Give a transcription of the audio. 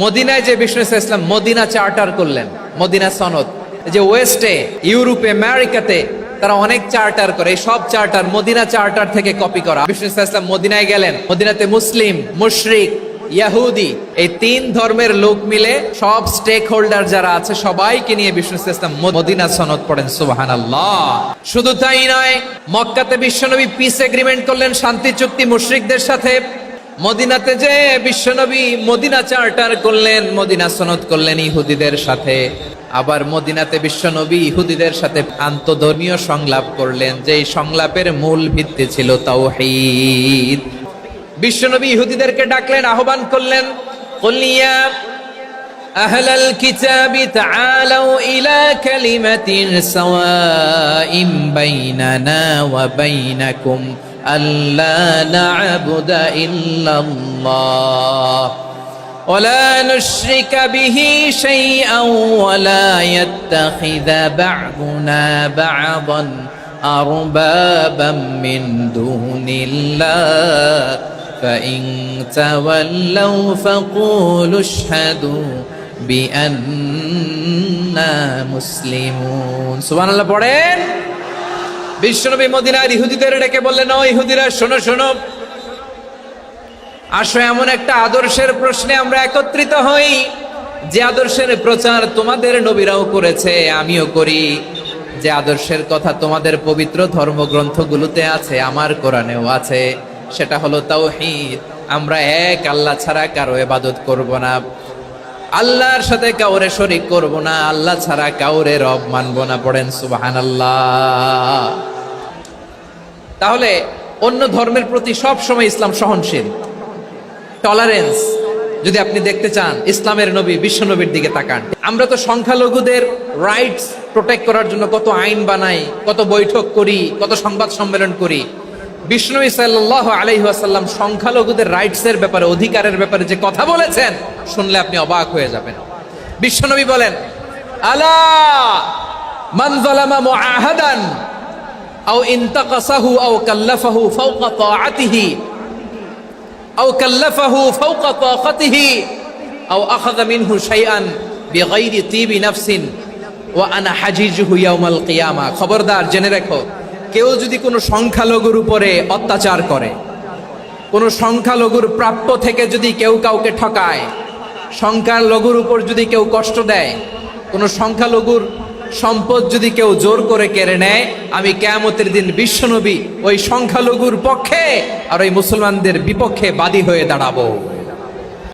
মদিনায় যে বিষ্ণু ইসলাম Medina charter করলেন, মদিনা সনদ, যে ওয়েস্টে, ইউরোপে, আমেরিকাতে তারা অনেক চার্টার করে, এই সব চার্টার মদিনা চার্টার থেকে কপি করা। বিষ্ণু ইসলাম মদিনায় গেলেন, মদিনাতে মুসলিম, মুশরিক, ইয়াহুদি, এই তিন ধর্মের লোক মিলে সব স্টেক হোল্ডার যারা আছে সবাইকে নিয়ে বিষ্ণু ইসলাম মদিনা সনদ পড়েন। সুবহানাল্লাহ। শুধু তাই নয়, মক্কাতে বিশ্বনবী পিস এগ্রিমেন্ট করলেন, শান্তি চুক্তি মুশরিকদের সাথে। মদিনাতে যে বিশ্বনবী মদিনা চার্টার করলেন, মদিনা সনদ করলেন ইহুদিদের সাথে। আবার মদিনাতে বিশ্বনবী ইহুদিদের সাথে আন্তধর্মীয় সংলাপ করলেন, যে সংলাপের মূল ভিত্তি ছিল তাওহীদ। বিশ্বনবী ইহুদিদেরকে ডাকলেন, আহ্বান করলেন, কুল ইয়া আহলাল কিতাবি তাআলাউ ইলা কালিমাতিন সাওয়াইন বাইনানা ওয়া বাইনাকুম আল্লা না'বুদা ইল্লাল্লাহ ওয়া লা নুশরিকা বিহি শাইআন ওয়া লা ইয়াত্তাখিযা বা'দুনা বা'দান আরবাবাম মিন দুনিল্লাহ فإن تولوا فقولوا اشهدوا بأننا مسلمون। সুবহানাল্লাহ পড়েন। বিশ্বনবী মদিনার ইহুদিদের ডেকে বললেন, ও ইহুদিরা, শোনো শোনো, আসো এমন একটা আদর্শের প্রশ্নে আমরা একত্রিত হই, যে আদর্শের প্রচার তোমাদের নবীরাও করেছে, আমিও করি, যে আদর্শের কথা তোমাদের পবিত্র ধর্মগ্রন্থগুলোতে আছে, আমার কোরআনেও আছে, সেটা হলো তাওহীদ। আমরা এক আল্লাহ ছাড়া কারো ইবাদত করব না, আল্লাহর সাথে কাউরে শরীক করব না, আল্লাহ ছাড়া কাউরে রব মানব না। পড়েন সুবহানাল্লাহ। তাহলে অন্য ধর্মের প্রতি সব সময় ইসলাম সহনশীল, টলারেন্স। যদি আপনি দেখতে চান ইসলামের নবী বিশ্ব নবীর দিকে তাকান। আমরা তো সংখ্যালঘুদের রাইটস প্রোটেক্ট করার জন্য কত আইন বানাই, কত বৈঠক করি, কত সংবাদ সম্মেলন করি। বিষ্ণু সাল্লাল্লাহু আলাইহি ওয়াসাল্লাম সংখ্যালঘুদের রাইটসের ব্যাপারে, অধিকারের ব্যাপারে যে কথা বলেছেন, শুনলে আপনি অবাক হয়ে যাবেন। বিশ্বনবী বলেন, আলা মান যালামা মুআহাদান আও ইনতাকাসাহু আও কাল্লাফাহু ফাওকা তাআতিহি আও কাল্লাফাহু ফাওকা তাকাতিহি আও আখাযা মিনহু শাইআন বিগাইরি তিবি নাফসিন ওয়া আনা হাজিজুহু ইয়াউমাল কিয়ামা। খবরদার, জেনে রাখো, কেউ যদি কোনো সংখ্যালঘুর উপরে অত্যাচার করে, কোনো সংখ্যালঘুর প্রাপ্য থেকে যদি কেউ কাউকে ঠকায়, সংখ্যালঘুর উপর যদি কেউ কষ্ট দেয়, কোনো সংখ্যালঘুর সম্পদ যদি কেউ জোর করে কেড়ে নেয়, আমি কিয়ামতের দিন বিশ্বনবী ওই সংখ্যালঘুর পক্ষে আর ওই মুসলমানদের বিপক্ষে বাদী হয়ে দাঁড়াবো।